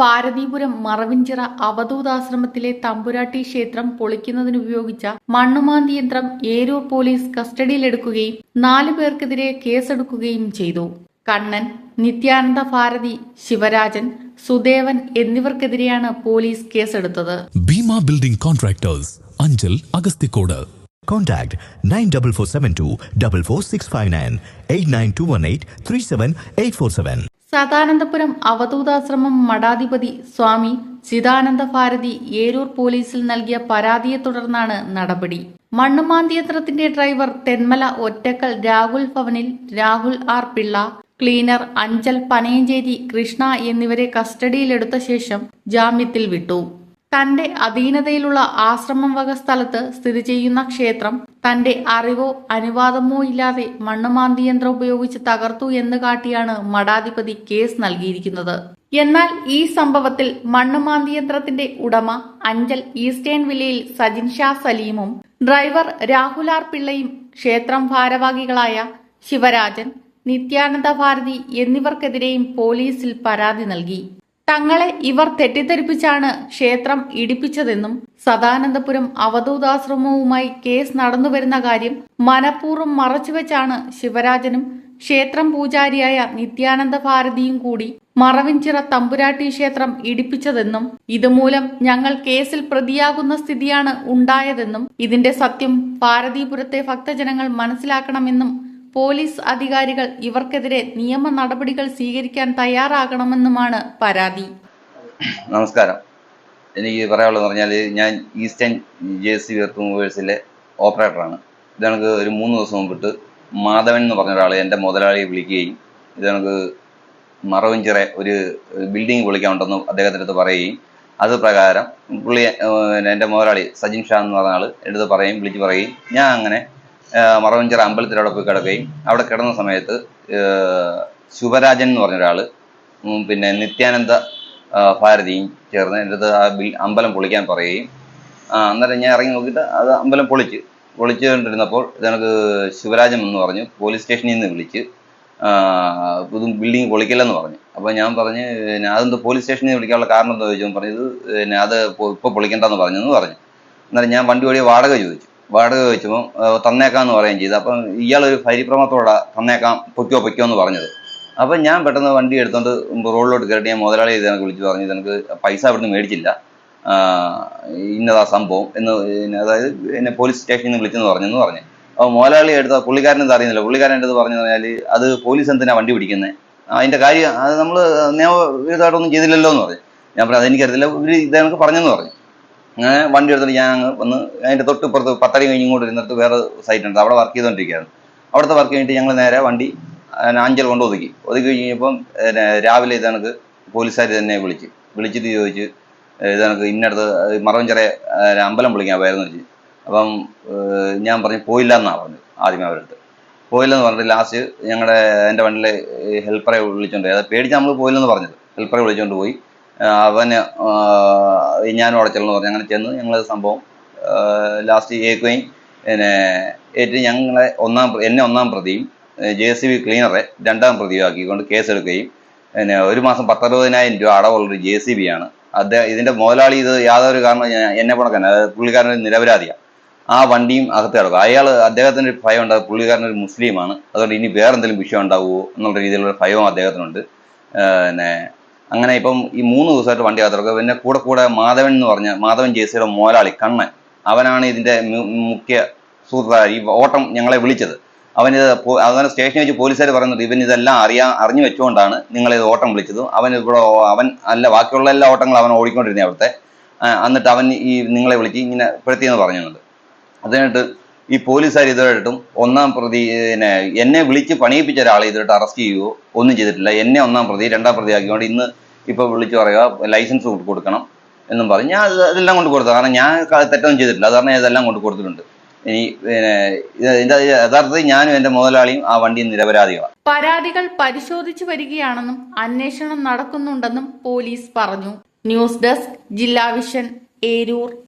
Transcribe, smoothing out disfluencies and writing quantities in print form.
പാരദീപുരം മറവിഞ്ചിറ അവധൂതാശ്രമത്തിലെ തമ്പുരാട്ടി ക്ഷേത്രം പൊളിക്കുന്നതിനുപയോഗിച്ച മണ്ണുമാന്തി യന്ത്രം ഏരൂർ പോലീസ് കസ്റ്റഡിയിലെടുക്കുകയും 4 പേർക്കെതിരെ കേസെടുക്കുകയും ചെയ്തു. കണ്ണൻ, നിത്യാനന്ദ ഭാരതി, ശിവരാജൻ, സുദേവൻ എന്നിവർക്കെതിരെയാണ് പോലീസ് കേസെടുത്തത്. Bheema building contractors, Anchal, Agasthikode. Contact 94472 44659 89218 37847. Sadanandapuram Avadhoothashramam മഠാധിപതി സ്വാമി ചിദാനന്ദ ഭാരതി ഏരൂർ പോലീസിൽ നൽകിയ പരാതിയെ തുടർന്നാണ് നടപടി. മണ്ണുമാന്തി യന്ത്രത്തിന്റെ ഡ്രൈവർ തെന്മല ഒറ്റക്കൽ രാഹുൽ ഭവനിൽ രാഹുൽ ആർ പിള്ള, ക്ലീനർ അഞ്ചൽ പനയഞ്ചേരി കൃഷ്ണ എന്നിവരെ കസ്റ്റഡിയിലെടുത്ത ശേഷം ജാമ്യത്തിൽ വിട്ടു. തന്റെ അധീനതയിലുള്ള ആശ്രമം വക സ്ഥലത്ത് സ്ഥിതി ചെയ്യുന്ന ക്ഷേത്രം തന്റെ അറിവോ അനുവാദമോ ഇല്ലാതെ മണ്ണുമാന്തി യന്ത്രം ഉപയോഗിച്ച് തകർത്തു എന്ന് കാട്ടിയാണ് മഠാധിപതി കേസ് നൽകിയിരിക്കുന്നത്. എന്നാൽ ഈ സംഭവത്തിൽ മണ്ണുമാന്തി യന്ത്രത്തിന്റെ ഉടമ അഞ്ചൽ ഈസ്റ്റേൺ വില്ലയിൽ സജിൻ ഷാ സലീമും ഡ്രൈവർ രാഹുൽ ആർ പിള്ളയും ക്ഷേത്രം ഭാരവാഹികളായ ശിവരാജൻ, നിത്യാനന്ദ ഭാരതി എന്നിവർക്കെതിരെയും പോലീസിൽ പരാതി നൽകി. തങ്ങളെ ഇവർ തെറ്റിദ്ധരിപ്പിച്ചാണ് ക്ഷേത്രം ഇടിപ്പിച്ചതെന്നും സദാനന്ദപുരം അവധൂതാശ്രമവുമായി കേസ് നടന്നുവരുന്ന കാര്യം മനഃപൂർവ്വം മറച്ചുവെച്ചാണ് ശിവരാജനും ക്ഷേത്രം പൂജാരിയായ നിത്യാനന്ദ ഭാരതിയും കൂടി മറവിഞ്ചിറ തമ്പുരാട്ടി ക്ഷേത്രം ഇടിപ്പിച്ചതെന്നും ഇതുമൂലം ഞങ്ങൾ കേസിൽ പ്രതിയാകുന്ന സ്ഥിതിയാണ് ഉണ്ടായതെന്നും ഇതിന്റെ സത്യം പാരദീപുരത്തെ ഭക്തജനങ്ങൾ മനസ്സിലാക്കണമെന്നും പോലീസ് അധികാരികൾ ഇവർക്കെതിരെ നിയമ നടപടികൾ സ്വീകരിക്കാൻ തയ്യാറാകണമെന്നുമാണ് പരാതി. നമസ്കാരം. എനിക്ക് പറയാനുള്ളതെന്ന് പറഞ്ഞാൽ ഞാൻ ഈസ്റ്റേൺ JCB മൂവേഴ്സിലെ ഓപ്പറേറ്ററാണ്. ഇതെനിക്ക് ഒരു 3 ദിവസം മുമ്പിട്ട് മാധവൻ എന്ന് പറഞ്ഞ ഒരാൾ എൻ്റെ മുതലാളിയെ വിളിക്കുകയും ഇതെനിക്ക് മറവിഞ്ചിറ ഒരു ബിൽഡിംഗ് വിളിക്കാനുണ്ടെന്ന് അദ്ദേഹത്തിൻ്റെ അടുത്ത് പറയുകയും അത് പ്രകാരം പുള്ളി എൻ്റെ മുതലാളി സജിൻ ഷാ എന്ന് പറഞ്ഞ ആൾ എടുത്ത് വിളിച്ച് പറയുകയും ഞാൻ അങ്ങനെ മറവഞ്ചിറ അമ്പലത്തിലവിടെ പോയി കിടക്കുകയും അവിടെ കിടന്ന സമയത്ത് ശിവരാജൻ എന്ന് പറഞ്ഞ ഒരാൾ പിന്നെ നിത്യാനന്ദ ഭാരതിയും ചേർന്ന് എൻ്റെ അടുത്ത് ആ അമ്പലം പൊളിക്കാൻ പറയുകയും അന്നേരം ഞാൻ ഇറങ്ങി നോക്കിയിട്ട് അത് അമ്പലം പൊളിച്ചുകൊണ്ടിരുന്നപ്പോൾ ഇതെനിക്ക് ശിവരാജൻ എന്ന് പറഞ്ഞു പോലീസ് സ്റ്റേഷനിൽ നിന്ന് വിളിച്ച് ഇതും ബിൽഡിംഗ് പൊളിക്കില്ലെന്ന് പറഞ്ഞു. അപ്പോൾ ഞാൻ പറഞ്ഞ് അതെന്ത് പോലീസ് സ്റ്റേഷനിൽ വിളിക്കാനുള്ള കാരണം എന്താ ചോദിച്ചു. പറഞ്ഞത് പിന്നെ അത് ഇപ്പോൾ പൊളിക്കേണ്ടെന്ന് പറഞ്ഞു. അന്നേരം ഞാൻ വണ്ടി ഓടിയ വാടക ചോദിച്ചപ്പോൾ തന്നേക്കാന്ന് പറയുകയും ചെയ്തു. അപ്പം ഇയാളൊരു പരിഭ്രമത്തോടെ തന്നേക്കാം പൊയ്ക്കോ എന്ന് പറഞ്ഞത്. അപ്പം ഞാൻ പെട്ടെന്ന് വണ്ടി എടുത്തുകൊണ്ട് റോഡിലോട്ട് കയറിയിട്ട് ഞാൻ മുതലാളി ഇതെനിക്ക് വിളിച്ച് പറഞ്ഞു ഇതെനിക്ക് പൈസ അവിടുന്ന് മേടിച്ചില്ല, ഇന്നതാ സംഭവം എന്ന്, അതായത് എന്നെ പോലീസ് സ്റ്റേഷനിൽ നിന്ന് വിളിച്ചെന്ന് പറഞ്ഞു. അപ്പോൾ മുതലാളി എടുത്ത പുള്ളിക്കാരനെന്താ അറിയുന്നില്ല. പുള്ളിക്കാരൻ അടുത്ത് പറഞ്ഞു കഴിഞ്ഞാൽ അത് പോലീസ് എന്തിനാണ് വണ്ടി പിടിക്കുന്നത്, അതിൻ്റെ കാര്യം അത് നമ്മൾ നിയമവിരുദ്ധമായിട്ടൊന്നും ചെയ്തില്ലല്ലോ എന്ന് പറഞ്ഞു. ഞാൻ പറഞ്ഞു അതെനിക്കറിയില്ല, ഇവർ ഇതെനിക്ക് പറഞ്ഞെന്ന് പറഞ്ഞു. അങ്ങനെ വണ്ടി എടുത്തിട്ട് ഞാൻ അങ്ങ് വന്ന് അതിൻ്റെ തൊട്ടിപ്പുറത്ത് 10 അടി കഴിഞ്ഞ് ഇങ്ങോട്ട് ഇരുന്നിട്ട് വേറെ സൈറ്റ് ഉണ്ട്, അവിടെ വർക്ക് ചെയ്തുകൊണ്ടിരിക്കുകയാണ്. അവിടുത്തെ വർക്ക് കഴിഞ്ഞിട്ട് ഞങ്ങൾ നേരെ വണ്ടി അഞ്ചൽ കൊണ്ട് ഒതുക്കി കഴിഞ്ഞപ്പം രാവിലെ ഇതെനിക്ക് പോലീസുകാർ തന്നെ വിളിച്ചിട്ട് ചോദിച്ച് ഇതെനിക്ക് ഇന്നടുത്ത് മറവഞ്ചിറ അമ്പലം വിളിക്കാൻ പോയായിരുന്നു ചോദിച്ചു. അപ്പം ഞാൻ പറഞ്ഞു പോയില്ല എന്നാണ് പറഞ്ഞത്. ആദ്യമേ അവരെടുത്ത് പോയില്ലെന്ന് പറഞ്ഞിട്ട് ലാസ്റ്റ് എൻ്റെ വണ്ടിയിലെ ഹെൽപ്പറെ വിളിച്ചോണ്ട് അതായത് പേടിച്ച് നമ്മൾ പോയില്ലെന്ന് പറഞ്ഞത്. ഹെൽപ്പറെ വിളിച്ചുകൊണ്ട് പോയി അവന് ഞാനും അവിടെ ചെല്ലെന്ന് പറഞ്ഞു. അങ്ങനെ ചെന്ന് ഞങ്ങൾ സംഭവം ലാസ്റ്റ് ഏക്കുകയും പിന്നെ ഏറ്റ് എന്നെ ഒന്നാം പ്രതിയും JCB ക്ലീനറെ 2ാം പ്രതിയും ആക്കിക്കൊണ്ട് കേസെടുക്കുകയും പിന്നെ 1 മാസം 10,60,000 രൂപ അടവുള്ളൊരു JCB ആണ്. ഇതിൻ്റെ മുതലാളി ഇത് യാതൊരു കാരണം എന്നെ പുണക്കാൻ, അതായത് പുള്ളിക്കാരനൊരു നിരപരാധിയാണ്. ആ വണ്ടിയും അകത്ത് കിടക്കും. അദ്ദേഹത്തിന് ഒരു ഭയം ഉണ്ടാകും, പുള്ളിക്കാരനൊരു മുസ്ലിമാണ്, അതുകൊണ്ട് ഇനി വേറെ എന്തെങ്കിലും വിഷയം ഉണ്ടാവുമോ എന്നുള്ള രീതിയിലുള്ള ഭയവും അദ്ദേഹത്തിനുണ്ട്. പിന്നെ അങ്ങനെ ഇപ്പം ഈ 3 ദിവസമായിട്ട് വണ്ടി അകത്തിറക്കുക. പിന്നെ കൂടെ മാധവൻ JCBയുടെ മുതലാളി കണ്ണൻ, അവനാണ് ഇതിൻ്റെ മുഖ്യ സുഹൃത്തായി ഈ ഓട്ടം ഞങ്ങളെ വിളിച്ചത്. അങ്ങനെ സ്റ്റേഷനിൽ വെച്ച് പോലീസുകാർ പറയുന്നത് ഇവൻ ഇതെല്ലാം അറിഞ്ഞു വെച്ചുകൊണ്ടാണ് നിങ്ങളിത് ഓട്ടം വിളിച്ചതും അവൻ അല്ല ബാക്കിയുള്ള എല്ലാ ഓട്ടങ്ങളും അവൻ ഓടിക്കൊണ്ടിരുന്നത് അവിടുത്തെ. എന്നിട്ട് അവൻ ഈ നിങ്ങളെ വിളിച്ച് ഇങ്ങനെ പെടുത്തിയെന്ന് പറഞ്ഞുണ്ട്. അതിനായിട്ട് ഈ പോലീസുകാർ ഇതുവരെയായിട്ടും 1ാം പ്രതി എന്നെ വിളിച്ച് പണിയിപ്പിച്ച ഒരാളെ ഇതുവരെയായിട്ട് അറസ്റ്റ് ചെയ്യുകയോ ഒന്നും ചെയ്തിട്ടില്ല. എന്നെ 1ാം പ്രതി 2ാം പ്രതി ആക്കിക്കൊണ്ട് ഇന്ന് ഇപ്പോൾ വിളിച്ച് പറയുക ലൈസൻസ് കൊടുക്കണം എന്നും പറഞ്ഞ് ഞാൻ ഇതെല്ലാം കൊണ്ട് കൊടുത്തു. കാരണം ഞാൻ തെറ്റൊന്നും ചെയ്തിട്ടില്ല, അത് കാരണം ഇതെല്ലാം കൊണ്ട് കൊടുത്തിട്ടുണ്ട്. ഇനി ഇതിന്റെ യഥാർത്ഥത്തിൽ ഞാനും എൻ്റെ മുതലാളിയും ആ വണ്ടിയിൽ നിരപരാധികളാണ്. പരാതികൾ പരിശോധിച്ചു വരികയാണെന്നും അന്വേഷണം നടക്കുന്നുണ്ടെന്നും പോലീസ് പറഞ്ഞു. ന്യൂസ് ഡെസ്ക് ജില്ലാ വിഷൻ, ഏരൂർ.